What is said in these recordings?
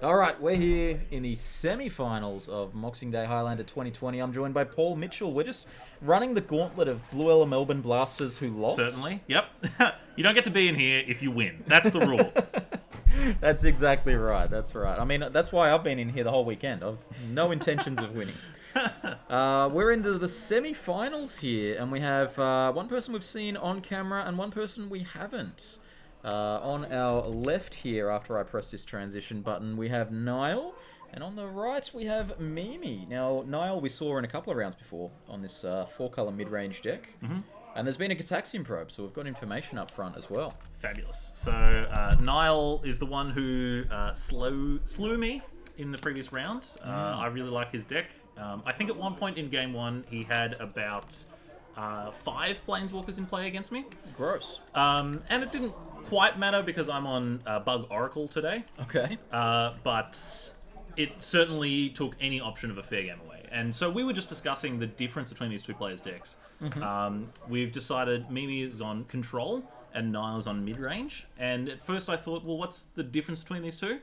All right, we're here in the semi-finals of Moxing Day Highlander 2020. I'm joined by Paul Mitchell. We're just running the gauntlet of Blue Ella Melbourne Blasters who lost. Certainly. Yep. You don't get to be in here if you win. That's the rule. That's exactly right. That's right. I mean, that's why I've been in here the whole weekend. I've no intentions of winning. We're into the semi-finals here, and we have one person we've seen on camera and one person we haven't. On our left here, after I press this transition button, we have Niall, and on the right we have Mimi. Now, Niall we saw in a couple of rounds before on this four-color mid-range deck, and there's been a Gataxian probe, so we've got information up front as well. Fabulous. So, Niall is the one who slew me in the previous round. I really like his deck. I think at one point in game one, he had about 5 Planeswalkers in play against me. Gross. And it didn't quite matter because I'm on Bug Oracle today. Okay. But it certainly took any option of a fair game away. And so we were just discussing the difference between these two players' decks. We've decided Mimi is on control and Niall is on mid-range. And at first I thought, well, what's the difference between these two?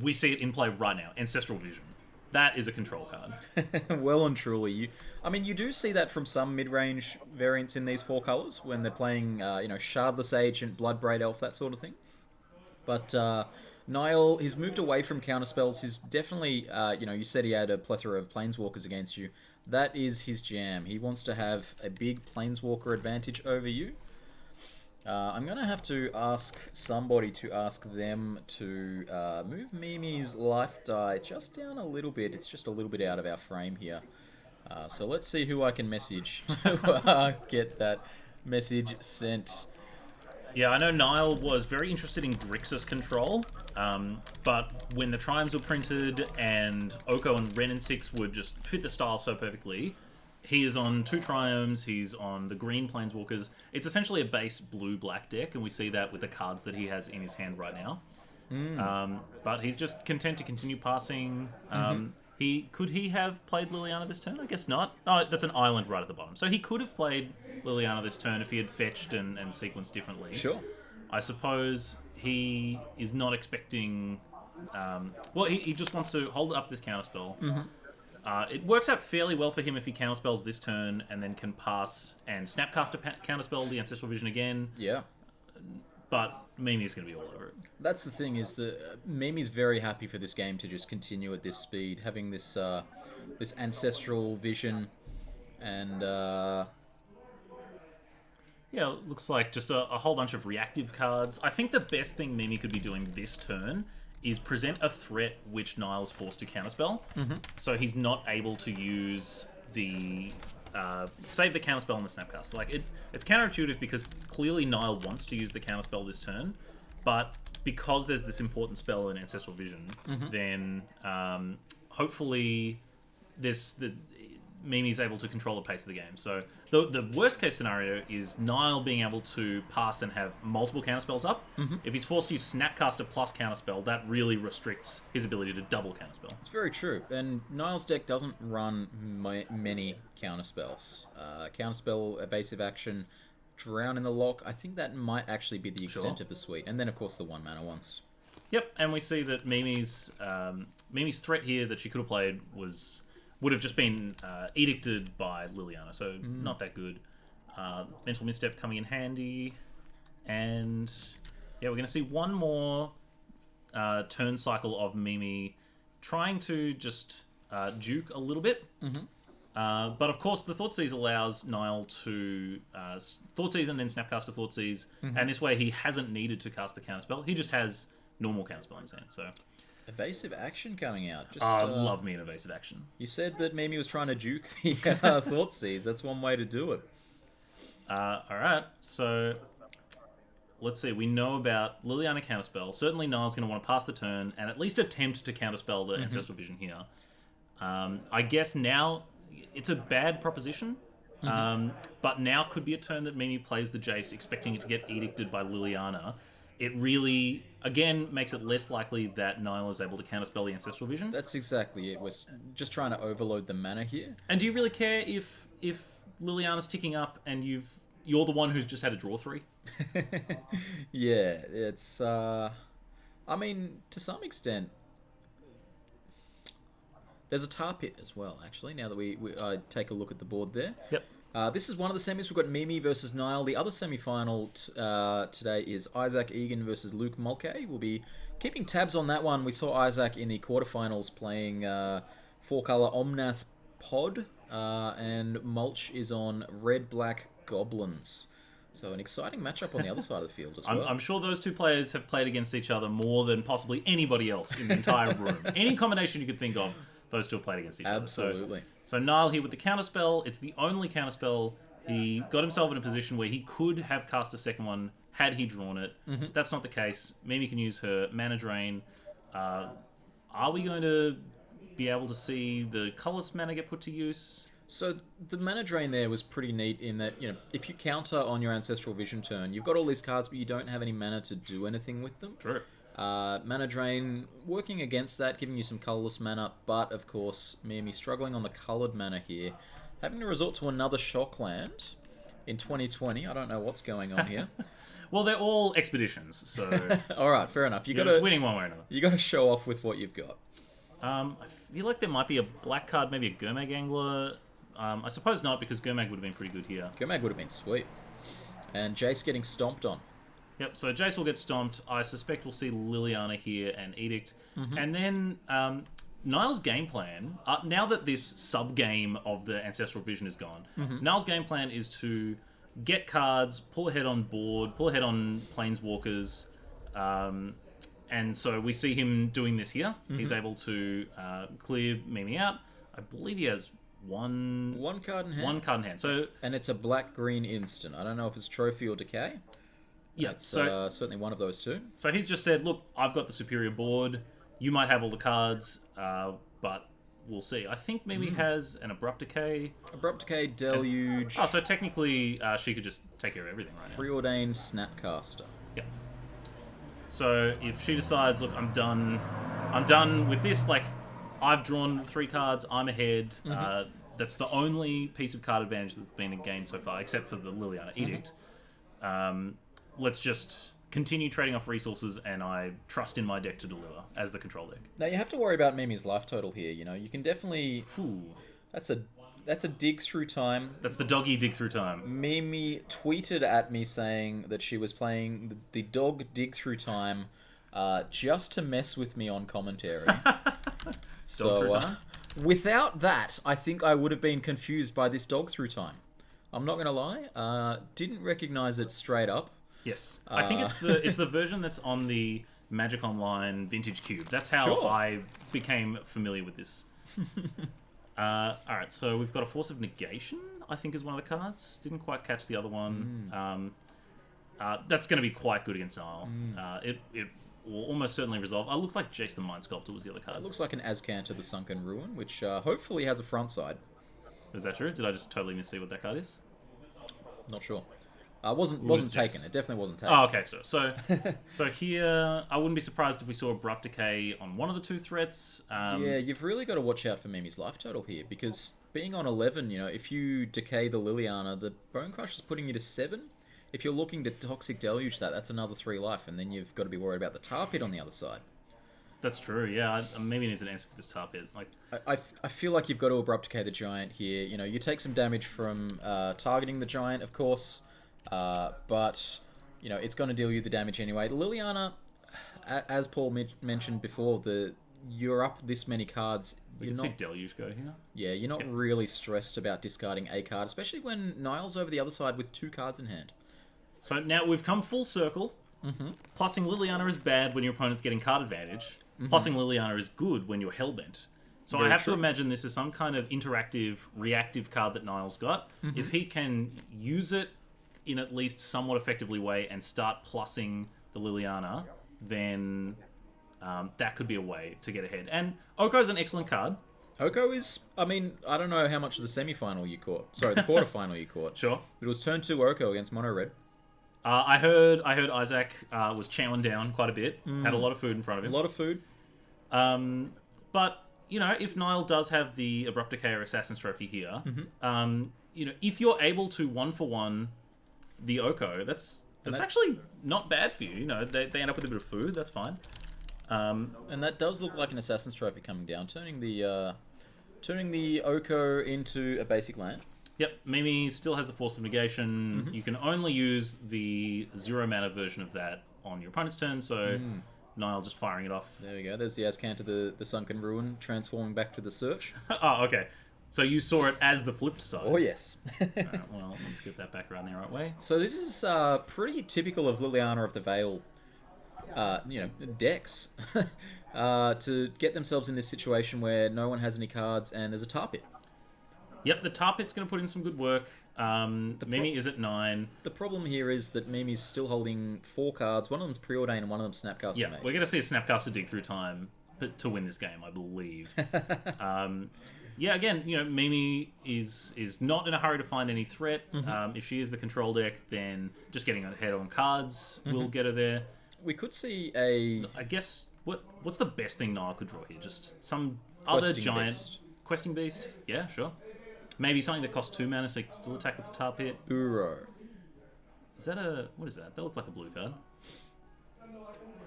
We see it in play right now. Ancestral Vision. That is a control card. Well and truly. You do see that from some mid-range variants in these four colours when they're playing, Shardless Agent, Bloodbraid Elf, that sort of thing. But Niall, he's moved away from counterspells. He's definitely, you said he had a plethora of Planeswalkers against you. That is his jam. He wants to have a big Planeswalker advantage over you. I'm going to have to ask somebody to ask them to move Mimi's life die just down a little bit. It's just a little bit out of our frame here. So let's see who I can message to get that message sent. Yeah, I know Niall was very interested in Grixis control, but when the Triumphs were printed and Oko and Ren and 6 would just fit the style so perfectly, he is on 2 Triumphs, he's on the green Planeswalkers. It's essentially a base blue-black deck, and we see that with the cards that he has in his hand right now. But he's just content to continue passing. Could he have played Liliana this turn? I guess not. Oh, that's an island right at the bottom. So he could have played Liliana this turn if he had fetched and sequenced differently. Sure. I suppose he is not expecting... he just wants to hold up this counterspell. It works out fairly well for him if he counterspells this turn and then can pass and Snapcaster counterspell the Ancestral Vision again. Yeah. But Mimi's going to be all over it. That's the thing, is that Mimi's very happy for this game to just continue at this speed, having this this Ancestral Vision and... Yeah, it looks like just a whole bunch of reactive cards. I think the best thing Mimi could be doing this turn is present a threat which Niall's forced to counterspell. So he's not able to use the... save the counterspell on the Snapcaster. It's counterintuitive because clearly Niall wants to use the counterspell this turn, but because there's this important spell in Ancestral Vision, then hopefully Mimi's able to control the pace of the game. So the worst case scenario is Niall being able to pass and have multiple counterspells up. If he's forced to use Snapcaster plus counterspell, that really restricts his ability to double counterspell. It's very true. And Niall's deck doesn't run many counterspells. Counterspell, evasive action, drown in the lock. I think that might actually be the extent of the suite. And then, of course, the 1-mana ones. Yep, and we see that Mimi's threat here that she could have played would have just been edicted by Liliana, so not that good. Mental Misstep coming in handy. And yeah, we're going to see one more turn cycle of Mimi trying to just juke a little bit. But of course, the Thoughtseize allows Niall to Thoughtseize and then Snapcaster Thoughtseize, and this way he hasn't needed to cast the counterspell. He just has normal counterspell in his hand, so... Evasive action coming out. Just, love me an evasive action. You said that Mimi was trying to juke the Thoughtseize. That's one way to do it. Alright, so let's see. We know about Liliana counterspell. Certainly Niall's going to want to pass the turn and at least attempt to counterspell the Ancestral Vision here. I guess now it's a bad proposition, but now could be a turn that Mimi plays the Jace expecting it to get edicted by Liliana. It really, again, makes it less likely that Niall is able to counterspell the Ancestral Vision. That's exactly it. We're just trying to overload the mana here. And do you really care if Liliana's ticking up and you're the one who's just had to draw 3? Yeah, it's... I I mean, to some extent, there's a tar pit as well, actually, now that we take a look at the board there. Yep. This is one of the semis. We've got Mimi versus Niall. The other semi-final today is Isaac Egan versus Luke Mulcahy. We'll be keeping tabs on that one. We saw Isaac in the quarterfinals playing 4-color Omnath Pod, and Mulch is on Red-Black Goblins. So an exciting matchup on the other side of the field as well. I'm sure those two players have played against each other more than possibly anybody else in the entire room. Any combination you could think of, those two have played against each other. Absolutely. So Niall here with the counterspell. It's the only counterspell. He got himself in a position where he could have cast a second one had he drawn it. Mm-hmm. That's not the case. Mimi can use her Mana Drain. Are we going to be able to see the colorless mana get put to use? So the mana drain there was pretty neat in that, you know, if you counter on your Ancestral Vision turn, you've got all these cards, but you don't have any mana to do anything with them. True. Mana drain working against that, giving you some colorless mana, but of course, Mimi struggling on the colored mana here, having to resort to another Shockland in 2020. I don't know what's going on here. Well, they're all expeditions, so All right, fair enough. you're just winning one way or another. You got to show off with what you've got. I feel like there might be a black card, maybe a Gurmag Angler. I suppose not, because Gurmag would have been pretty good here. Gurmag would have been sweet. And Jace getting stomped on. Yep, so Jace will get stomped. I suspect we'll see Liliana here and Edict. Mm-hmm. And then Niall's game plan, now that this sub-game of the Ancestral Vision is gone, Mm-hmm. Niall's game plan is to get cards, pull ahead on board, pull ahead on Planeswalkers. And so we see him doing this here. Mm-hmm. He's able to clear Mimi out. I believe he has one card in hand. One card in hand. So And it's a black-green instant. I don't know if it's Trophy or Decay. yeah, It's so certainly one of those two. so he's just said, look, I've got the superior board. You might have all the cards, but we'll see. I think maybe he has an Abrupt Decay. Abrupt Decay, Deluge, Oh, so technically she could just take care of everything right now. Preordained Snapcaster. Yeah. So if she decides, look, I'm done with this, like, I've drawn the 3 cards, I'm ahead. That's the only piece of card advantage that's been gained so far, except for the Liliana Edict. Let's just continue trading off resources, and I trust in my deck to deliver as the control deck. Now you have to worry about Mimi's life total here. You know, you can definitely. Whew. That's a dig through time. That's the doggy dig through time. Mimi tweeted at me saying that she was playing the dog dig through time, just to mess with me on commentary. Dog through time? Without that, I think I would have been confused by this dog through time. I'm not gonna lie. Didn't recognize it straight up. Yes, I think it's the version that's on the Magic Online Vintage Cube. That's how Sure. I became familiar with this. All right, so we've got a Force of Negation, I think is one of the cards. Didn't quite catch the other one. That's going to be quite good against Niall. It will almost certainly resolve. It looks like Jace the Mind Sculptor was the other card. It looks like an Azcan to the Sunken Ruin, which hopefully has a front side. Is that true? Did I just totally miss see what that card is? Not sure. Wasn't taken. Jace? It definitely wasn't taken. Oh, okay. So here, I wouldn't be surprised if we saw Abrupt Decay on one of the 2 threats. Yeah, you've really got to watch out for Mimi's life total here, because being on 11, you know, if you decay the Liliana, the Bone Crush is putting you to 7. If you're looking to Toxic Deluge that's another 3 life, and then you've got to be worried about the Tar Pit on the other side. That's true. Yeah, maybe needs an answer for this Tar Pit. Like, I feel like you've got to Abrupt Decay the Giant here. You know, you take some damage from targeting the Giant, of course, but you know it's going to deal you the damage anyway. Liliana, as Paul mentioned before, you're up this many cards. we can see Deluge go here. Yeah, you're not really stressed about discarding a card, especially when Niall's over the other side with 2 cards in hand. So now we've come full circle. Plussing Liliana is bad when your opponent's getting card advantage. Plussing Liliana is good when you're Hellbent. So Very I have true. to imagine this is some kind of interactive, reactive card that Niall's got. If he can use it in at least somewhat effectively way and start plussing the Liliana, then that could be a way to get ahead. And Oko's an excellent card. Oko is, I mean, I don't know how much of the semi-final you caught. Sorry, the quarter-final you caught. Sure. It was turn 2 Oko against Mono Red. I heard Isaac was chowing down quite a bit. Had a lot of food in front of A him. lot of food. But, you know, if Niall does have the Abrupt Decay or Assassin's Trophy here, you know, if you're able to 1-for-1 the Oko, that's actually not bad for you. You know, they end up with a bit of food, that's fine. And that does look like an Assassin's Trophy coming down, turning the Oko into a basic land. Yep, Mimi still has the Force of Negation. You can only use the 0 mana version of that on your opponent's turn, so Nile just firing it off. There we go. There's the Azcanta, the Sunken Ruin, transforming back to the Search. Oh, okay. So you saw it as the flipped side. Oh, yes. Alright, well, let's get that back around the right way. So this is pretty typical of Liliana of the Veil, decks. To get themselves in this situation where no one has any cards and there's a tar pit. Yep, the tar pit's going to put in some good work. Mimi is at 9. The problem here is that Mimi's still holding 4 cards. One of them's Preordain and one of them's Snapcaster Yeah, Mage. we're going to see a Snapcaster dig through time to win this game, I believe. Yeah, again, Mimi is not in a hurry to find any threat. If she is the control deck, then just getting ahead on cards will get her there. We could see a... I guess, what's the best thing Nile could draw here? Just some other giant... Beast. Questing Beast? Yeah, sure. Maybe something that costs 2 mana so you can still attack with the tar pit. Uro. Is that a... What is that? That looks like a blue card.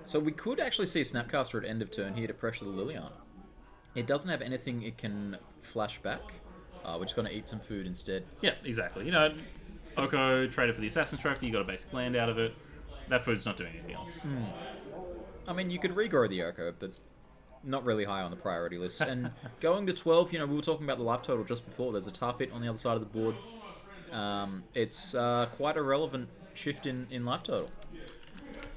So we could actually see a Snapcaster at end of turn here to pressure the Liliana. It doesn't have anything it can flash back. We're just going to eat some food instead. Yeah, exactly. Oko traded for the Assassin's Trophy, you got a basic land out of it. That food's not doing anything else. I mean, you could regrow the Oko, but not really high on the priority list. And going to 12, we were talking about the life total just before. There's a tar pit on the other side of the board. It's quite a relevant shift in life total.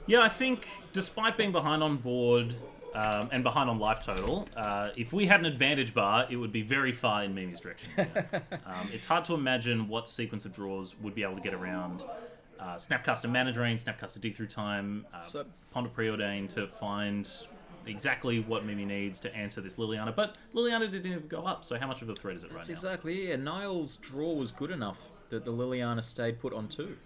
Yeah, I think despite being behind on board and behind on life total, if we had an advantage bar, it would be very far in Mimi's direction. It's hard to imagine what sequence of draws would be able to get around Snapcaster Mana Drain, Snapcaster Dig Through Time, Pond of Preordain to find exactly what Mimi needs to answer this Liliana. But Liliana didn't even go up, so how much of a threat is it right now? That's exactly it. Niall's draw was good enough that the Liliana stayed put on 2.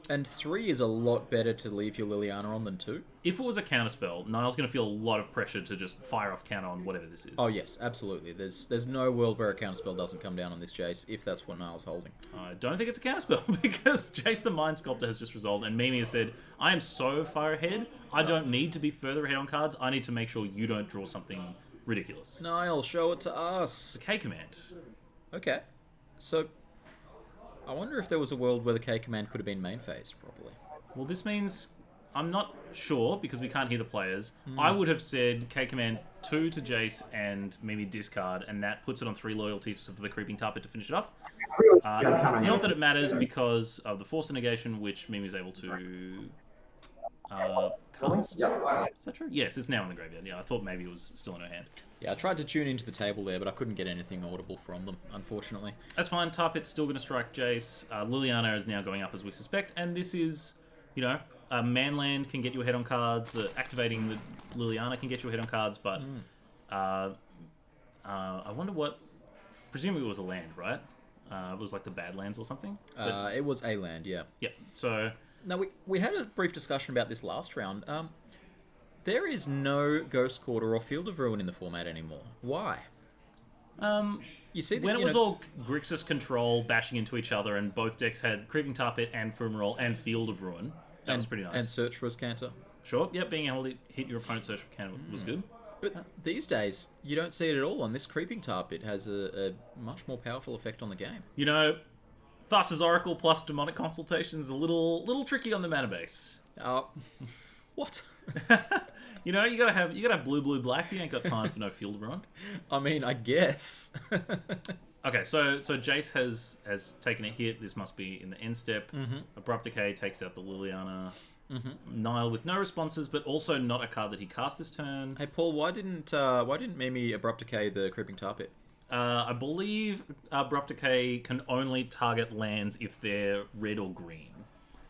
And 3 is a lot better to leave your Liliana on than 2. If it was a counterspell, Niall's going to feel a lot of pressure to just fire off counter on whatever this is. Oh yes, absolutely. There's no world where a counterspell doesn't come down on this Jace, if that's what Niall's holding. I don't think it's a counterspell, because Jace the Mind Sculptor has just resolved, and Mimi has said, I am so far ahead, I don't need to be further ahead on cards, I need to make sure you don't draw something ridiculous. Niall, show it to us. It's a K command. Okay. So, I wonder if there was a world where the K command could have been main phased properly. Well, this means... I'm not sure, because we can't hear the players. I would have said K command 2 to Jace and Mimi discard, and that puts it on 3 loyalties for the Creeping Tar Pit to finish it off. Not that it matters because of the Force of Negation, which Mimi's able to cast. Is that true? Yes, it's now in the graveyard. Yeah, I thought maybe it was still in her hand. Yeah, I tried to tune into the table there, but I couldn't get anything audible from them, unfortunately. That's fine. Tar Pit's still going to strike Jace. Liliana is now going up, as we suspect, and this is, Manland can get you ahead on cards. The activating the Liliana can get you ahead on cards, but I wonder what... Presumably it was a land, right? It was like the Badlands or something? It was a land, yeah. Yeah, so... Now, we had a brief discussion about this last round. There is no Ghost Quarter or Field of Ruin in the format anymore. Why? You see that, when it was all Grixis control bashing into each other and both decks had Creeping Tar Pit and Fumarole and Field of Ruin, that was pretty nice. And Search for Azcanta. Sure, yep, being able to hit your opponent's Search for Azcanta was good. But these days, you don't see it at all, and this Creeping Tar Pit has a much more powerful effect on the game. Thassa's Oracle plus Demonic Consultation is a little tricky on the mana base. What? You gotta have blue, black. You ain't got time for no Field of Ruin. I mean, I guess. Okay, so Jace has taken a hit. This must be in the end step. Abrupt Decay takes out the Liliana. Nile with no responses, but also not a card that he cast this turn. Hey Paul, why didn't Mimi Abrupt Decay the Creeping Tar Pit? I believe Abrupt Decay can only target lands if they're red or green.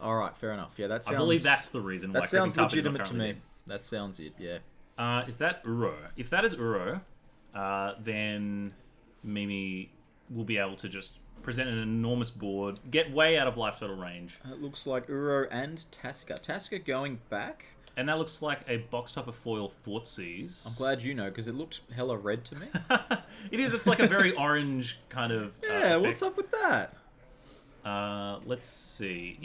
All right, fair enough. Yeah, that sounds... I believe that's the reason why Creeping Tar Pit is not legitimate to me. currently That sounds it, yeah. Is that Uro? If that is Uro, then Mimi will be able to just present an enormous board, get way out of life total range. It looks like Uro and Tasika. Tasika going back? And that looks like a box top of foil Thoughtseize. I'm glad you know, because it looked hella red to me. It is. It's like a very orange kind of Yeah, what's up with that? Let's see.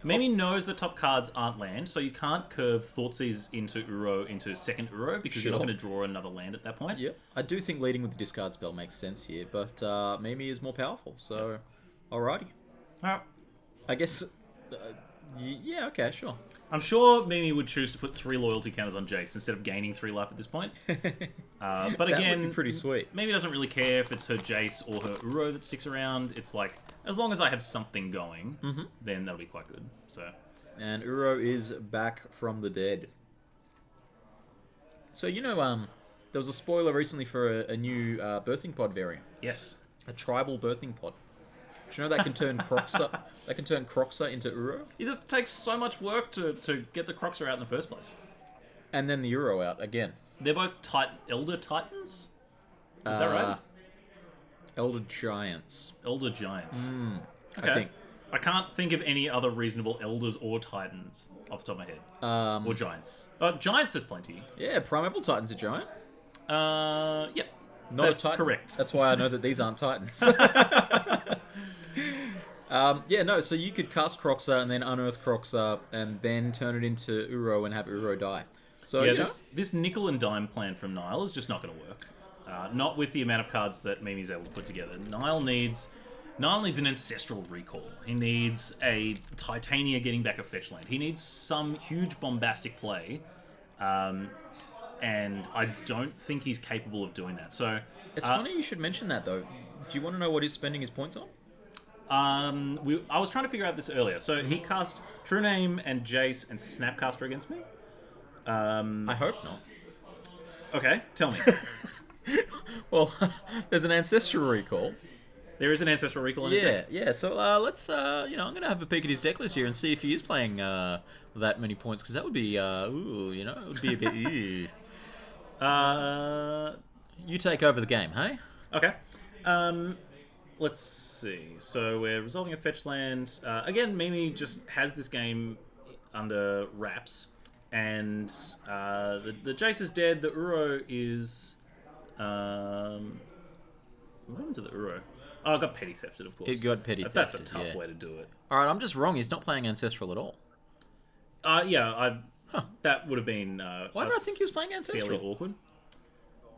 Mimi knows the top cards aren't land, so you can't curve Thoughtseize into Uro into second Uro because you're not going to draw another land at that point. Yep. I do think leading with the discard spell makes sense here, but Mimi is more powerful, so alrighty. Alright. I guess... yeah, okay, sure. I'm sure Mimi would choose to put 3 loyalty counters on Jace instead of gaining 3 life at this point. But again, would be pretty sweet. Mimi doesn't really care if it's her Jace or her Uro that sticks around. It's like, as long as I have something going, then that'll be quite good. So, and Uro is back from the dead. So, you know, there was a spoiler recently for a new birthing pod variant. yes. A tribal birthing pod. Do you know that can turn Croxa? That can turn Croxa into Uro, It takes so much work to get the Croxer out in the first place. and then the Uro out again. They're both Elder Titans? Is that right? Elder Giants. Elder Giants. I think. I can't think of any other reasonable Elders or Titans off the top of my head. Or Giants. Giants there's plenty. Yeah, Primeval Titan's a giant. Yeah. Not That's a Titan. correct. That's why I know that these aren't Titans. Yeah, no, so you could cast Croxa and then unearth Croxa and then turn it into Uro and have Uro die. So, Yeah, you know, this nickel and dime plan from Nile is just not going to work. Not with the amount of cards that Mimi's able to put together. Nile needs an ancestral recall. He needs a Titania getting back a fetch land. He needs some huge bombastic play. And I don't think he's capable of doing that. So it's funny you should mention that, though. Do you want to know what he's spending his points on? I was trying to figure out this earlier. So he cast True Name and Jace and Snapcaster against me. I hope not. Okay, tell me. Well, there's an ancestral recall. There is an ancestral recall in his deck. Yeah. So let's, I'm going to have a peek at his deck list here and see if he is playing that many points, because that would be, it would be a bit. You take over the game, hey? Okay. Let's see. So we're resolving a fetch land. Again, Mimi just has this game under wraps, and the Jace is dead. The Uro is. What happened to the Uro? Oh, I got petty thefted, of course. It got petty thefted. That's a tough way to do it. All right, I'm just wrong. He's not playing ancestral at all. That would have been. Why did I think he was playing ancestral? Fairly awkward.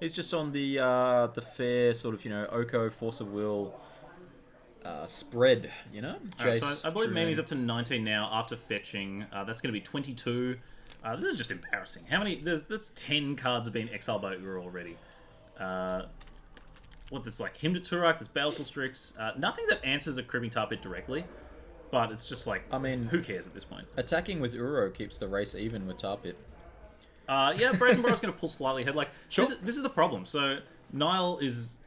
He's just on the fair sort of, Oko Force of Will spread, Alright, Jace, so I believe True Mimi's Name. up to 19 now after fetching. That's going to be 22. This is just embarrassing. How many? There's 10 cards have been exiled by Uro already. There's like Hymn to Turak, there's Baleful Strix. Nothing that answers a Cribbing Tar Pit directly, but it's just like, I mean, who cares at this point? Attacking with Uro keeps the race even with Tar Pit. Brazen Burrow's going to pull slightly ahead. Like, Sure. This is the problem. So Nile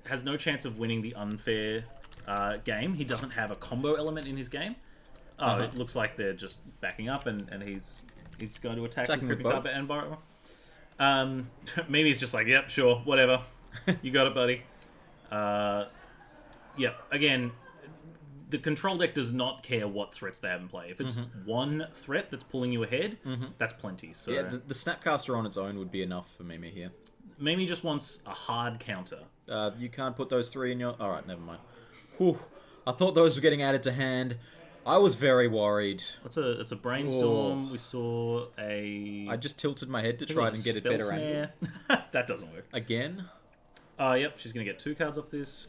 has no chance of winning the unfair game. He doesn't have a combo element in his game. It looks like they're just backing up, and he's going to attack Attacking with with Cribbing Tar Pit and Burrow. Mimi's just like, yep, sure, whatever. You got it, buddy. Again, the control deck does not care what threats they have in play. If it's one threat that's pulling you ahead, that's plenty. So Yeah, the Snapcaster on its own would be enough for Mimi here. Mimi just wants a hard counter. You can't put those 3 in your... Alright, never mind. Whew. I thought those were getting added to hand. I was very worried. It's a brainstorm. We saw a... I just tilted my head to try and get it better angle. That doesn't work. Again? Yep, she's going to get 2 cards off this.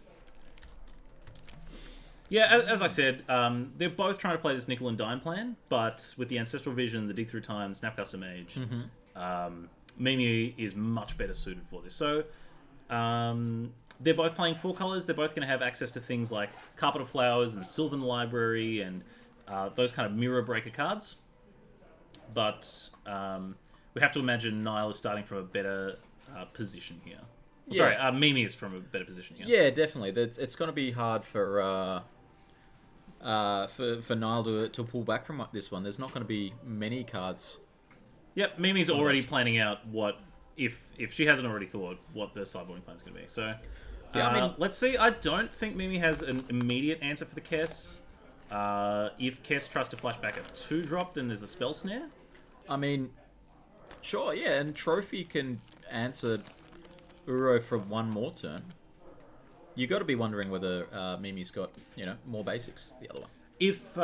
Yeah, as I said, they're both trying to play this nickel and dime plan, but with the Ancestral Vision, the Dig Through Time, Snapcaster Mage, Mimi is much better suited for this. So, they're both playing 4 colors. They're both going to have access to things like Carpet of Flowers and Sylvan Library and those kind of mirror breaker cards. But we have to imagine Nile is starting from a better position here. Yeah. Sorry, Mimi is from a better position here. Yeah, definitely. It's going to be hard for Nile to pull back from this one. There's not going to be many cards. Yep, Mimi's already planning out what, if she hasn't already thought, what the sideboarding plan is going to be. So, Yeah, let's see. I don't think Mimi has an immediate answer for the Kess. If Kess tries to flash back a 2-drop, then there's a Spell Snare. I mean, sure, yeah, and Trophy can answer Uro for one more turn. You got to be wondering whether Mimi's got, more basics the other one. If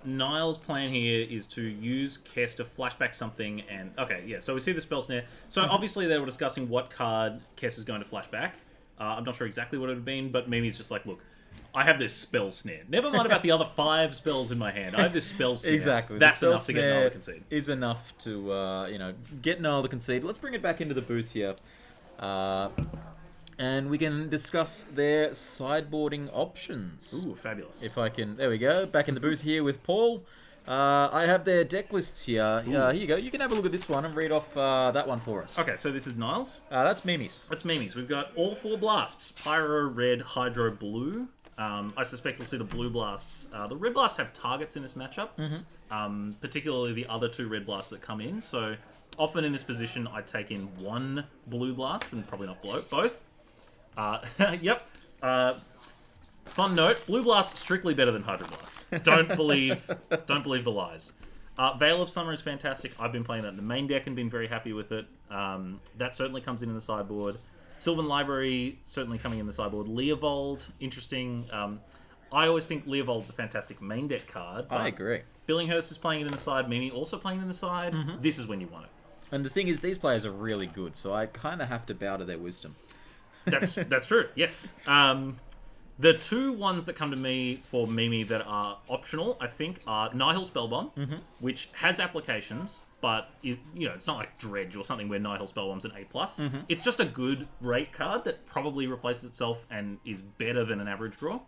Niall's plan here is to use Kess to flashback something, and okay, yeah, so we see the spell snare. So obviously they were discussing what card Kess is going to flashback. I'm not sure exactly what it would have been, but Mimi's just like, look, I have this spell snare. Never mind about the other 5 spells in my hand. I have this spell snare. Exactly. That's enough to get Niall to concede. Is enough to get Niall to concede. Let's bring it back into the booth here. And we can discuss their sideboarding options. Ooh, fabulous. If I can... There we go. Back in the booth here with Paul. I have their deck lists here. Here you go. You can have a look at this one and read off that one for us. Okay, so this is Niall's. That's Mimi's. That's Mimi's. We've got all 4 blasts. Pyro, red, hydro, blue. I suspect we'll see the blue blasts. The red blasts have targets in this matchup. Particularly the other 2 red blasts that come in. So often in this position, I take in 1 blue blast and probably not both. Yep. Fun note: Blue Blast strictly better than Hydro Blast. Don't believe the lies. Veil of Summer is fantastic. I've been playing that in the main deck and been very happy with it. That certainly comes in the sideboard. Sylvan Library certainly coming in the sideboard. Leovold, interesting. I always think Leovold's a fantastic main deck card. I agree. Billinghurst is playing it in the side. Mimi also playing it in the side. This is when you want it. And the thing is, these players are really good, so I kind of have to bow to their wisdom. That's true. Yes. The 2 ones that come to me for Mimi that are optional, I think, are Nihil Spellbomb, which has applications, but it's not like Dredge or something where Nihil Spellbomb's an A+. It's just a good rate card that probably replaces itself and is better than an average draw.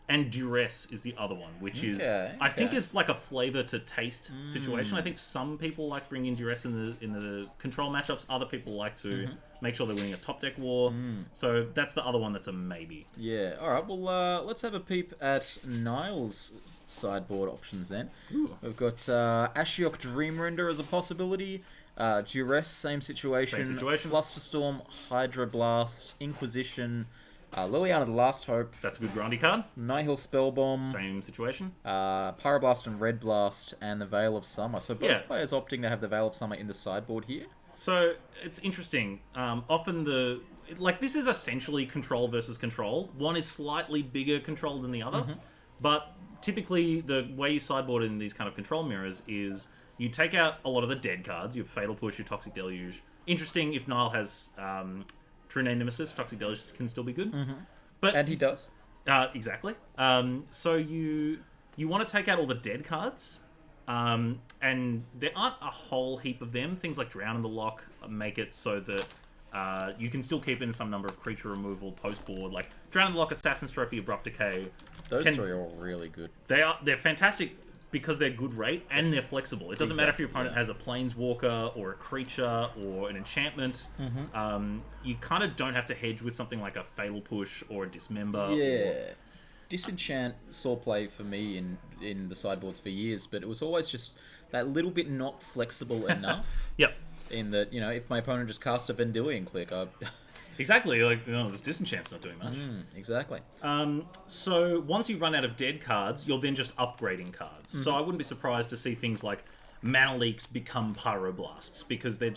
And Duress is the other one, which is I think is like a flavor to taste situation. I think some people like bringing Duress in the control matchups. Other people like to make sure they're winning a top deck war. So that's the other one that's a maybe. Yeah. All right. Well, let's have a peep at Niall's sideboard options then. We've got Ashiok Dreamrender as a possibility. Duress, same situation. Flusterstorm, Hydroblast, Inquisition. Liliana the Last Hope. That's a good grindy card. Nihil Spellbomb. Same situation. Pyroblast and Red Blast, and the Veil of Summer. So both players opting to have the Veil of Summer in the sideboard here. So it's interesting. Often this is essentially control versus control. One is slightly bigger control than the other, but typically the way you sideboard in these kind of control mirrors is you take out a lot of the dead cards. Your Fatal Push, your Toxic Deluge. Interesting if Niall has True Name Nemesis, Toxic Deluge can still be good. And he does. Exactly. So you want to take out all the dead cards. And there aren't a whole heap of them. Things like Drown in the Lock make it so that you can still keep in some number of creature removal post-board. Like Drown in the Lock, Assassin's Trophy, Abrupt Decay. Those 3 are all really good. They're fantastic because they're good rate and they're flexible. It doesn't matter if your opponent has a Planeswalker or a creature or an enchantment. You kind of don't have to hedge with something like a Fatal Push or a Dismember. Yeah. Disenchant saw play for me in the sideboards for years, but it was always just that little bit not flexible enough. Yep. In that, if my opponent just cast a Vendilion click, Exactly, this Disenchant's not doing much. Exactly. So once you run out of dead cards, you're then just upgrading cards. So I wouldn't be surprised to see things like Mana Leaks become Pyroblasts, because they're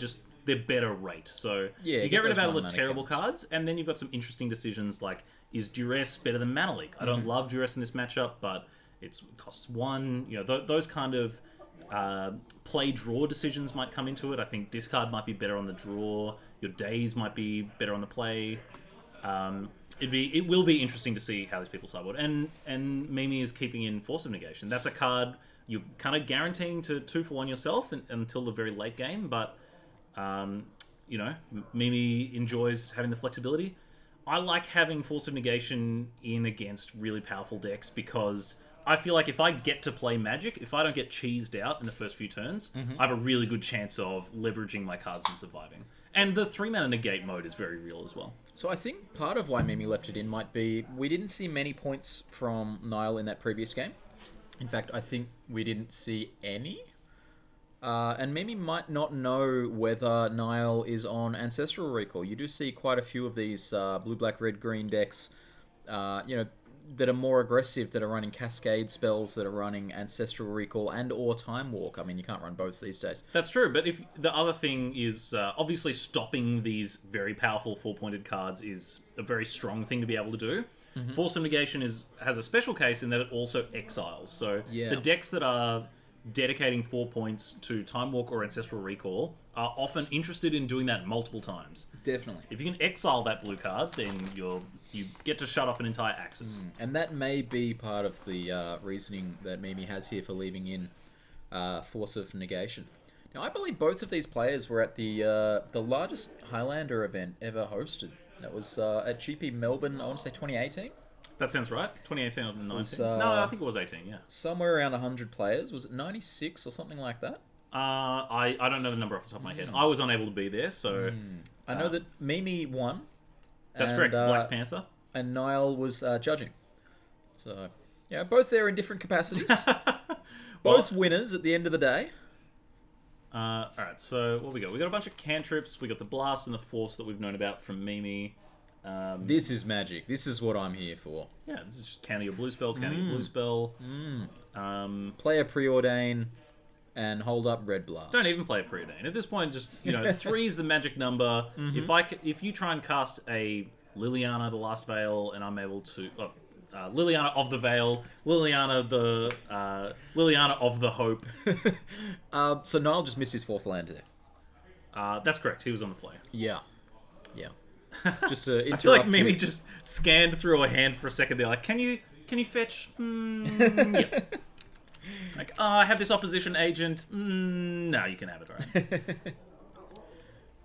better rate. So you get rid of all the terrible cards, and then you've got some interesting decisions like, is Duress better than Mana Leak? I don't love Duress in this matchup, but it costs 1. Those kind of play-draw decisions might come into it. I think discard might be better on the draw. Your days might be better on the play. It will be interesting to see how these people sideboard. And Mimi is keeping in Force of Negation. That's a card you're kind of guaranteeing to 2-for-1 yourself until the very late game, but Mimi enjoys having the flexibility. I like having Force of Negation in against really powerful decks because I feel like if I get to play Magic, if I don't get cheesed out in the first few turns, I have a really good chance of leveraging my cards and surviving. And the 3-mana negate mode is very real as well. So I think part of why Mimi left it in might be we didn't see many points from Niall in that previous game. In fact, I think we didn't see any. And Mimi might not know whether Niall is on Ancestral Recall. You do see quite a few of these blue, black, red, green decks, that are more aggressive, that are running Cascade spells, that are running Ancestral Recall and or Time Walk. I mean, you can't run both these days. That's true, but if the other thing is, obviously stopping these very powerful 4-pointed cards is a very strong thing to be able to do. Force of Negation has a special case in that it also exiles. So the decks that are dedicating 4 points to Time Walk or Ancestral Recall are often interested in doing that multiple times. Definitely. If you can exile that blue card, then you get to shut off an entire axis. And that may be part of the reasoning that Mimi has here for leaving in Force of Negation. Now, I believe both of these players were at the largest Highlander event ever hosted. That was at GP Melbourne, I want to say 2018. That sounds right. 2018 or 19. Was, no, I think it was 18, yeah. Somewhere around 100 players. Was it 96 or something like that? I don't know the number off the top of my head. I was unable to be there, so... I know that Mimi won. That's correct, Black Panther. And Niall was judging. So, yeah, both there in different capacities. Both winners at the end of the day. Alright, so what we got? We got a bunch of cantrips. We got the Blast and the Force that we've known about from Mimi. This is magic. This is what I'm here for. Yeah, this is just counter your blue spell, counter your blue spell. Play a Preordain and hold up Red Blast. Don't even play a Preordain. At this point, just, 3 is the magic number. If you try and cast a Liliana, the Last Veil, and I'm able to... Liliana of the Veil, Liliana of the Hope. So Niall just missed his 4th land there. That's correct. He was on the play. Yeah. Just to interrupt. I feel like Mimi just scanned through a hand for a second. They're like, can you fetch? Yeah. Like, I have this opposition agent. No, you can have it,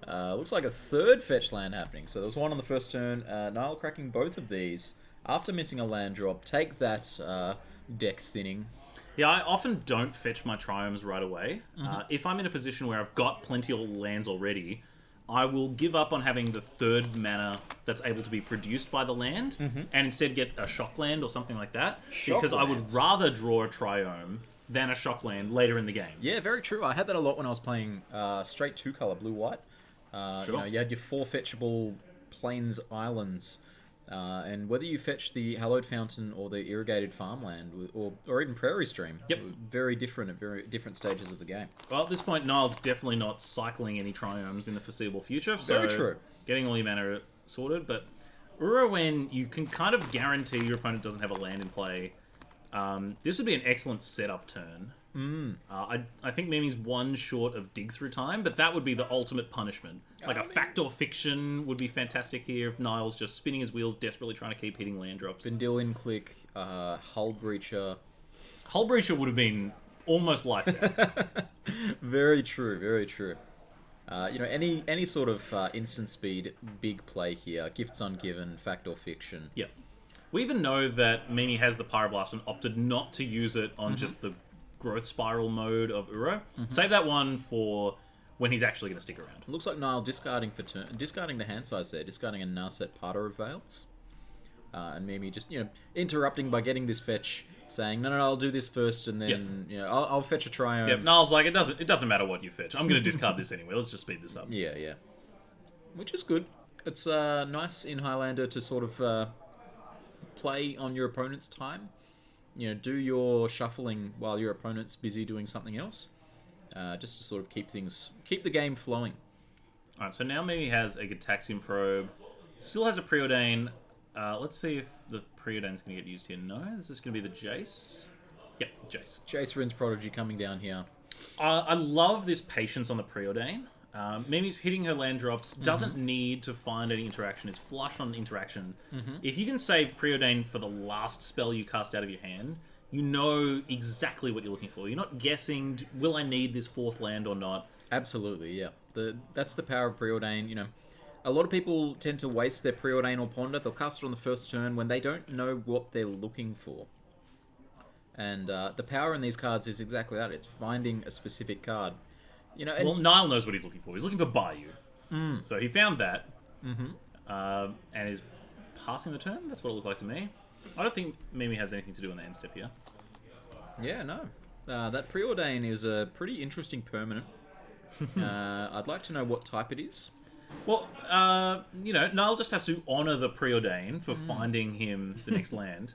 alright. Looks like a 3rd fetch land happening. So there was one on the first turn. Niall cracking both of these after missing a land drop. Take that, deck thinning. Yeah, I often don't fetch my triomes right away. If I'm in a position where I've got plenty of lands already, I will give up on having the 3rd mana that's able to be produced by the land and instead get a shock land or something like that. Because I would rather draw a triome than a shock land later in the game. Yeah, very true. I had that a lot when I was playing straight 2-color, blue-white. Sure. You had your 4 fetchable plains islands. And whether you fetch the Hallowed Fountain or the Irrigated Farmland or even Prairie Stream, very different at very different stages of the game. Well, at this point, Niall's definitely not cycling any triomes in the foreseeable future. So very true. Getting all your mana sorted. But Uro, when you can kind of guarantee your opponent doesn't have a land in play, this would be an excellent setup turn. I think Mimi's one short of dig through time, but that would be the ultimate punishment. Like a fact or fiction would be fantastic here if Niall's just spinning his wheels, desperately trying to keep hitting land drops. Vendilion Click, Hull Breacher. Hull Breacher would have been almost lights out. Very true, very true. Any sort of instant speed big play here. Gifts Ungiven, fact or fiction. Yeah. We even know that Mimi has the Pyroblast and opted not to use it on just the growth spiral mode of Uro. Save that one for when he's actually going to stick around. It looks like Niall discarding the hand size there, discarding a Narset Parter of Veils. And Mimi just, interrupting by getting this fetch, saying, no, I'll do this first, and then, I'll fetch a triome. Yep, Niall's like, it doesn't matter what you fetch. I'm going to discard this anyway. Let's just speed this up. Yeah. Which is good. It's nice in Highlander to sort of play on your opponent's time. Do your shuffling while your opponent's busy doing something else. Just to sort of keep the game flowing. Alright, so now Mimi has a Gitaxian Probe. Still has a Preordain. Let's see if the Preordain's going to get used here. No, this is going to be the Jace. Yep, Jace. Jace Rin's Prodigy coming down here. I love this patience on the Preordain. Mimi's hitting her land drops, doesn't need to find any interaction, is flush on interaction. If you can save Preordain for the last spell you cast out of your hand, you know exactly what you're looking for. You're not guessing, will I need this 4th land or not? Absolutely, yeah. That's the power of Preordain. A lot of people tend to waste their Preordain or Ponder. They'll cast it on the first turn when they don't know what they're looking for. And the power in these cards is exactly that. It's finding a specific card. Well, Niall knows what he's looking for. He's looking for Bayou. So he found that. And is passing the turn. That's what it looked like to me. I don't think Mimi has anything to do in the end step here. Yeah, no. That Preordain is a pretty interesting permanent. I'd like to know what type it is. Well, Niall just has to honour the Preordain for finding him the next land.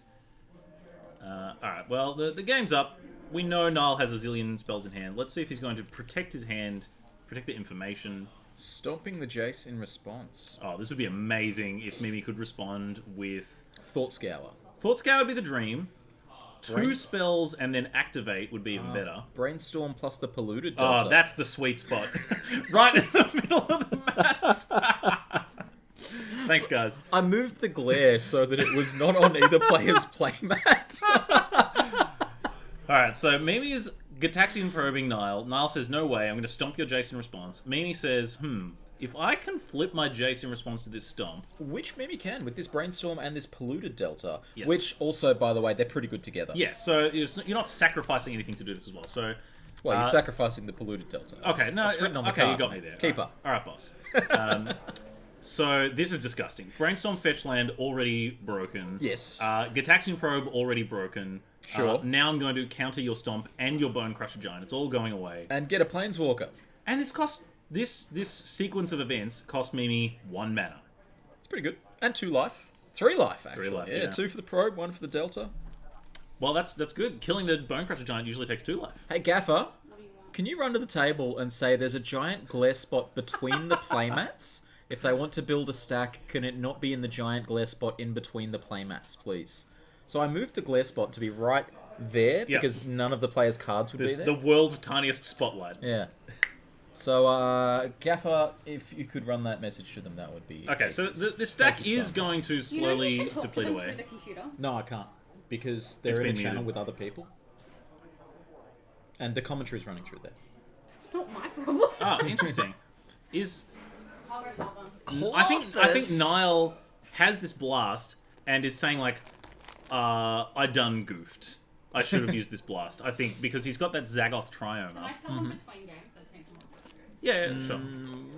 Alright, well, the game's up. We know Niall has a zillion spells in hand. Let's see if he's going to protect his hand, protect the information. Stomping the Jace in response. Oh, this would be amazing if Mimi could respond with Thought Scour. Thought Scour would be the dream. Brain- 2 spells and then activate would be even better. Brainstorm plus the polluted delta. Oh, that's the sweet spot. Right in the middle of the mats. Thanks, guys. I moved the glare so that it was not on either player's playmat. Alright, so Mimi is Gataxian probing Nile. Nile says, no way, I'm going to stomp your Jason response. Mimi says, if I can flip my Jason response to this stomp... Which Mimi can, with this Brainstorm and this polluted delta. Yes. Which also, by the way, they're pretty good together. Yeah, so you're not sacrificing anything to do this as well. So, Well, you're sacrificing the polluted delta. okay, no, It's written on the okay, card. you got me there. Keeper. Alright, boss. So, this is disgusting. Brainstorm fetch land already broken. Yes. Gataxian probe already broken. Sure. Now I'm going to counter your stomp and your Bone Crusher Giant. It's all going away. And get a Planeswalker. And this cost... This sequence of events cost Mimi 1 mana. It's pretty good. And 2 life. 3 life, actually. 3 life, yeah, yeah. 2 for the probe, 1 for the delta. Well, that's good. Killing the Bone Crusher Giant usually takes 2 life. Hey, Gaffer, can you run to the table and say there's a giant glare spot between the playmats? If they want to build a stack, can it not be in the giant glare spot in between the playmats, please? So I moved the glare spot to be right there Yep. because none of the players' cards would This be the there. world's tiniest spotlight. Yeah. So, Gaffer, if you could run that message to them, that would be... Okay, so aces. the stack Thank you so is much. going to You know slowly you can talk to deplete them away. through the computer. No, I can't. Because they're It's in a been channel muted. with other people. And the commentary is running through there. It's not my problem. Ah, interesting. Is I'll go Lava. I think Nile has this blast and is saying like, I done goofed. I should have used this blast. I think because he's got that Zagoth Can I Trioma. tell them between games? That seems more appropriate. Yeah, sure.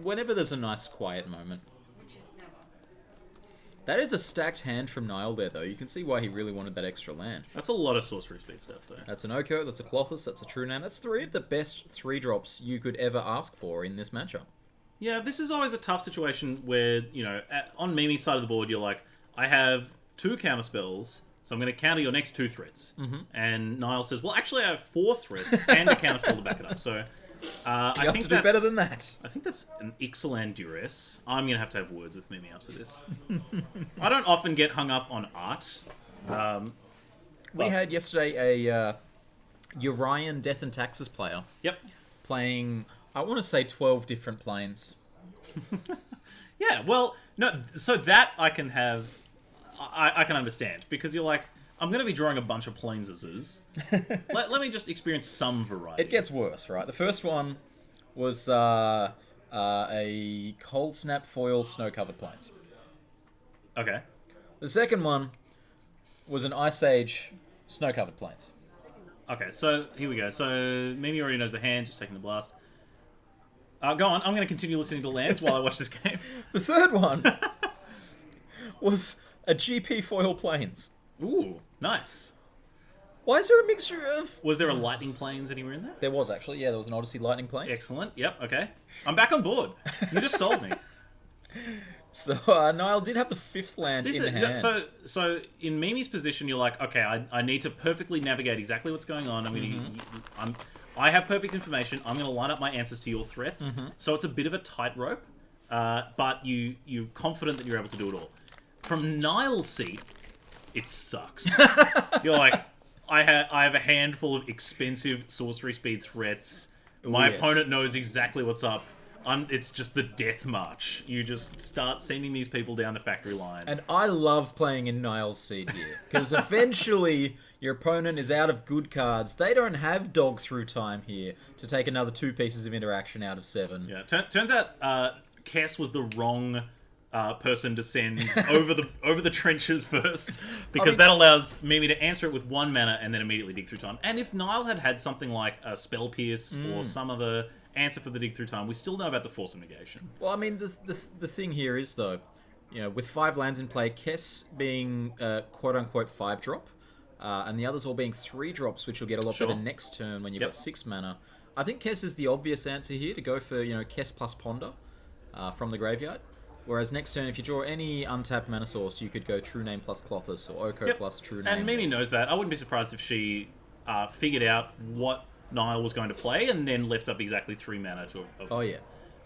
Whenever there's a nice quiet moment. Which is never. That is a stacked hand from Nile there, though. You can see why he really wanted that extra land. That's a lot of sorcery speed stuff, though. That's an Oko, that's a Clothis, that's a True Name. That's 3 of the best 3-drops you could ever ask for in this matchup. Yeah, this is always a tough situation where, you know, on Mimi's side of the board, you're like, I have 2 counter spells, so I'm going to counter your next 2 threats. Mm-hmm. And Niall says, well, actually, I have 4 threats and a counter spell to back it up. So, I You have think to do better than that. I think that's an Ixalan Duress. I'm going to have words with Mimi after this. I don't often get hung up on art. We had yesterday a Urian Death and Taxes player Yep. playing, I want to say 12 different planes. Yeah, well, no, so that I can have... I can understand, because you're like, I'm going to be drawing a bunch of planesses. let me just experience some variety. It gets worse, right? The first one was a Cold Snap Foil Snow-Covered Plains. Okay. The second one was an Ice Age Snow-Covered Plains. Okay, so here we go. So Mimi already knows the hand, just taking the blast. Go on, I'm going to continue listening to lands while I watch this game. The third one was a GP Foil Plains. Ooh, nice. Why is there a mixture of... Was there a lightning planes anywhere in there? There was, actually. Yeah, there was an Odyssey Lightning Plains. Excellent. Yep, okay. I'm back on board. You just sold me. So, Niall did have the 5th land This in is hand. so in Mimi's position, you're like, okay, I need to perfectly navigate exactly what's going on. I have perfect information. I'm going to line up my answers to your threats. So it's a bit of a tightrope, but you're confident that you're able to do it all. From Niall's seat, it sucks. You're like, I have a handful of expensive sorcery speed threats. My yes. opponent knows exactly what's up. It's just the death march. You just start sending these people down the factory line. And I love playing in Niall's seat here. Because eventually, your opponent is out of good cards. They don't have Dog Through Time here to take another 2 pieces of interaction out of 7. Yeah, turns out Kess was the wrong person to send over the trenches first, because that allows Mimi to answer it with 1 mana and then immediately dig through time. And if Niall had something like a Spell Pierce or some other answer for the dig through time, we still know about the Force of Negation. Well, I mean, the thing here is, though, you know, with 5 lands in play, Kess being quote-unquote 5-drop, and the others all being 3-drops, which will get a lot better next turn when you've got 6 mana. I think Kess is the obvious answer here to go for, you know, Kess plus Ponder from the graveyard. Whereas next turn, if you draw any untapped mana source, you could go True Name plus Clothis or Oko plus True Name. And Mimi knows that. I wouldn't be surprised if she figured out what Niall was going to play and then left up exactly 3 mana to... Oh, yeah.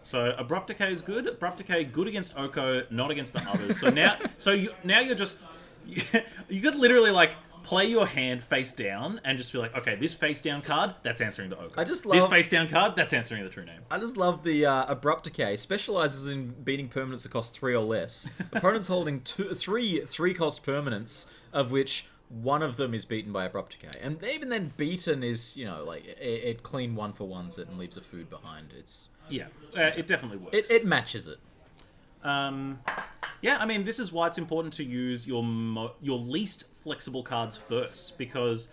So Abrupt Decay is good. Abrupt Decay good against Oko, not against the others. So now, now you're just You could literally like play your hand face down and just be like, okay, this face down card, that's answering the Oko. I just this love- face down card, that's answering the true name. I just love the Abrupt Decay. Specializes in beating permanents that cost 3 or less. Opponents holding three cost permanents, of which one of them is beaten by Abrupt Decay. And even then, beaten is, like, it clean 1-for-1s it and leaves a food behind. Yeah, it definitely works. It matches it. Yeah, I mean, this is why it's important to use your least flexible cards first, because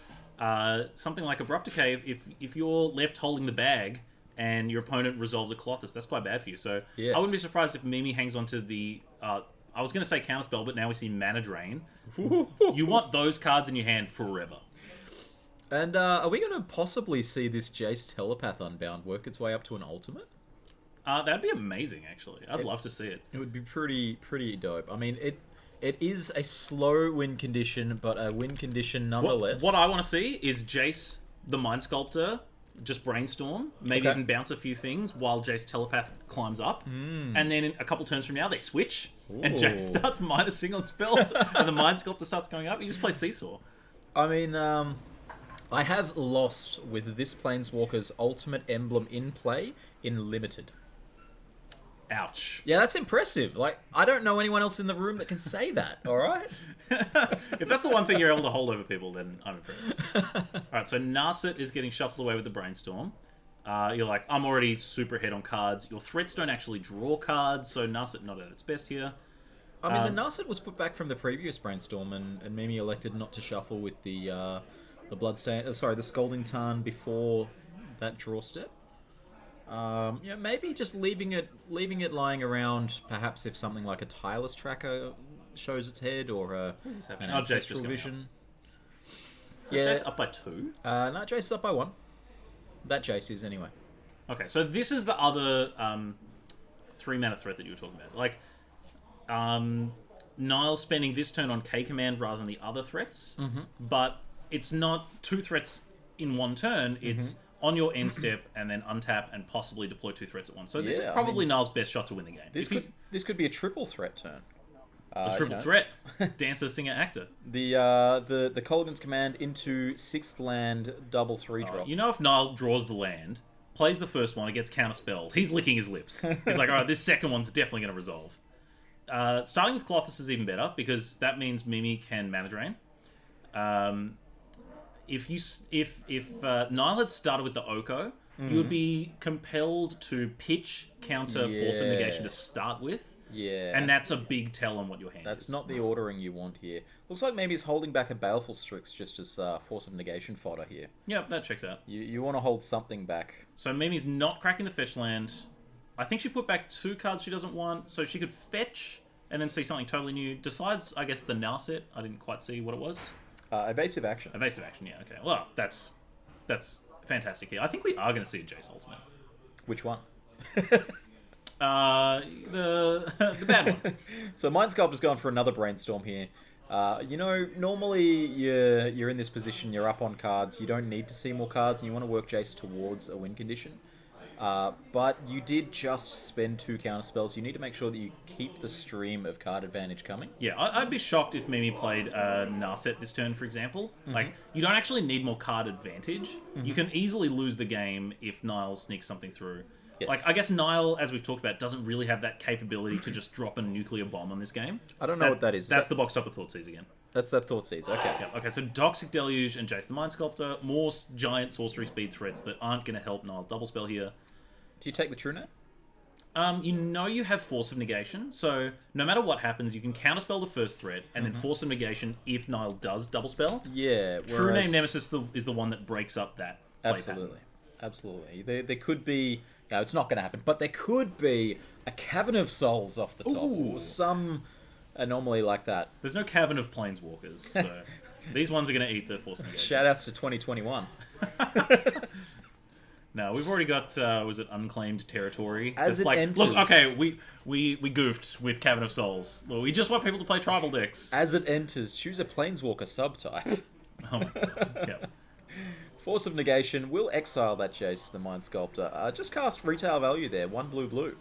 something like Abrupt Decay, if you're left holding the bag and your opponent resolves a Colossus, that's quite bad for you. So Yeah. I wouldn't be surprised if Mimi hangs onto the... I was going to say Counterspell, but now we see Mana Drain. You want those cards in your hand forever. And are we going to possibly see this Jace Telepath Unbound work its way up to an ultimate? That'd be amazing, actually. I'd love to see it. It would be pretty dope. I mean, it is a slow win condition, but a win condition nonetheless. What I want to see is Jace, the Mind Sculptor, just brainstorm, maybe Okay. even bounce a few things while Jace Telepath climbs up. And then in a couple turns from now, they switch, and Jace starts minusing on spells, and the Mind Sculptor starts going up. You just play Seesaw. I mean, I have lost with this Planeswalker's ultimate emblem in play in Limited. Ouch. Yeah, that's impressive. Like, I don't know anyone else in the room that can say that, alright? If that's the one thing you're able to hold over people, then I'm impressed. Alright, so Narset is getting shuffled away with the Brainstorm. You're like, I'm already super ahead on cards. Your threats don't actually draw cards, so Narset not at its best here. I mean, the Narset was put back from the previous Brainstorm, and Mimi elected not to shuffle with the Bloodstain... the Scalding Tarn before that draw step. Maybe just leaving it lying around. Perhaps if something like a Tireless Tracker shows its head, or an happening? Jace just Ancestral going Vision. So Jace up by 2? No, Jace is up by 1. That Jace is anyway. Okay, so this is the other 3-mana threat that you were talking about. Like, Niall spending this turn on K Command rather than the other threats, but it's not 2 threats in one turn. It's on your end step and then untap and possibly deploy 2 threats at once. So this is probably Niall's best shot to win the game. This could be a triple threat turn. A triple threat. Dancer, singer, actor. The Colligan's Command into 6th land, double 3-drop. You know, if Niall draws the land, plays the first one, it gets counterspelled, he's licking his lips. He's like, alright, this second one's definitely going to resolve. Starting with Colossus is even better, because that means Mimi can Mana Drain. If Niall had started with the Oko, you would be compelled to pitch counter Force of Negation to start with. Yeah. And that's a big tell on what your hand is. That's not the ordering you want here. Looks like maybe he's holding back a Baleful Strix just as Force of Negation fodder here. Yep, that checks out. You want to hold something back. So Mimi's not cracking the fetch land. I think she put back 2 cards she doesn't want, so she could fetch and then see something totally new. Decides, I guess, the Narset. I didn't quite see what it was. Evasive Action. Evasive Action, yeah, okay. Well, that's fantastic here. I think we are going to see a Jace Ultimate. Which one? The bad one. So Mind Sculptor's gone for another Brainstorm here. Normally you're in this position, you're up on cards, you don't need to see more cards, and you want to work Jace towards a win condition. But you did just spend 2 counterspells. You need to make sure that you keep the stream of card advantage coming. Yeah, I'd be shocked if Mimi played Narset this turn, for example. Like, you don't actually need more card advantage. You can easily lose the game if Niall sneaks something through. Yes. Like, I guess Niall, as we've talked about, doesn't really have that capability to just drop a nuclear bomb on this game. I don't know what that is. That's the box top of Thoughtseizes again. That's that Thoughtseizes, okay. Yeah, okay, so Toxic Deluge and Jace the Mind Sculptor, more giant sorcery speed threats that aren't going to help Niall double spell here. Do you take the True Net? You have Force of Negation, so no matter what happens, you can counterspell the first threat, and then Force of Negation if Niall does double spell. Yeah. True Name Nemesis is the one that breaks up that play Absolutely. Absolutely. There could be... No, it's not going to happen, but there could be a Cavern of Souls off the top. Ooh. Or some anomaly like that. There's no Cavern of Planeswalkers, so these ones are going to eat the Force of Negation. Shoutouts to 2021. No, we've already got, was it Unclaimed Territory? As it enters... Look, okay, we goofed with Cavern of Souls. Well, we just want people to play tribal decks. As it enters, choose a Planeswalker subtype. Oh my god, yeah. Force of Negation will exile that Jace, the Mind Sculptor. Just cast retail value there, 1 blue.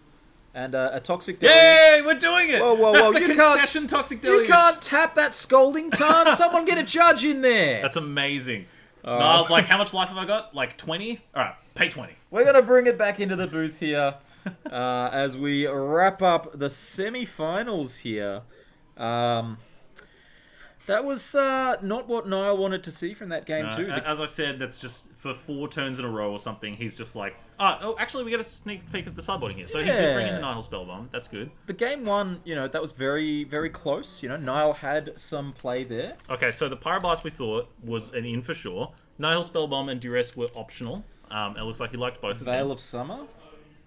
And a Toxic Deluge. Yay, we're doing it! Whoa, whoa, That's whoa, the you concession Toxic Deluge. You can't tap that Scolding Tarn. Someone get a judge in there. That's amazing. Niall's like, how much life have I got? Like 20? Alright, pay 20. We're going to bring it back into the booth here as we wrap up the semi-finals here. That was not what Niall wanted to see from that game, too. As I said, that's just for 4 turns in a row or something. He's just like, oh, actually, we get a sneak peek of the sideboarding here. So he did bring in the Nihil Spellbomb. That's good. The game one, that was very, very close. Niall had some play there. Okay, so the Pyroblast we thought was an in for sure. Nihil Spellbomb and Duress were optional. It looks like he liked both of them. Veil of Summer,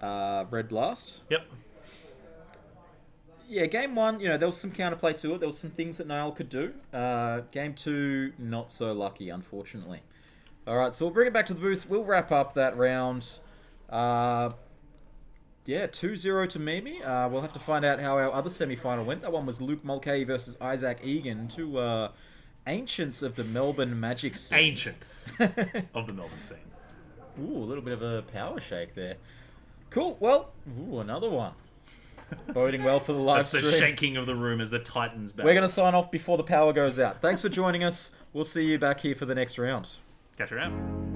Red Blast. Yep. Yeah, game one, there was some counterplay to it. There was some things that Niall could do. Game two, not so lucky, unfortunately. All right, so we'll bring it back to the booth. We'll wrap up that round. 2-0 to Mimi. We'll have to find out how our other semi-final went. That one was Luke Mulcahy versus Isaac Egan, two ancients of the Melbourne Magic scene. Ancients of the Melbourne scene. Ooh, a little bit of a power shake there. Cool. Well, another one. Boding well for the live That's stream. the shaking of the room as the Titans battle. We're going to sign off before the power goes out. Thanks for joining us. We'll see you back here for the next round. Catch you around.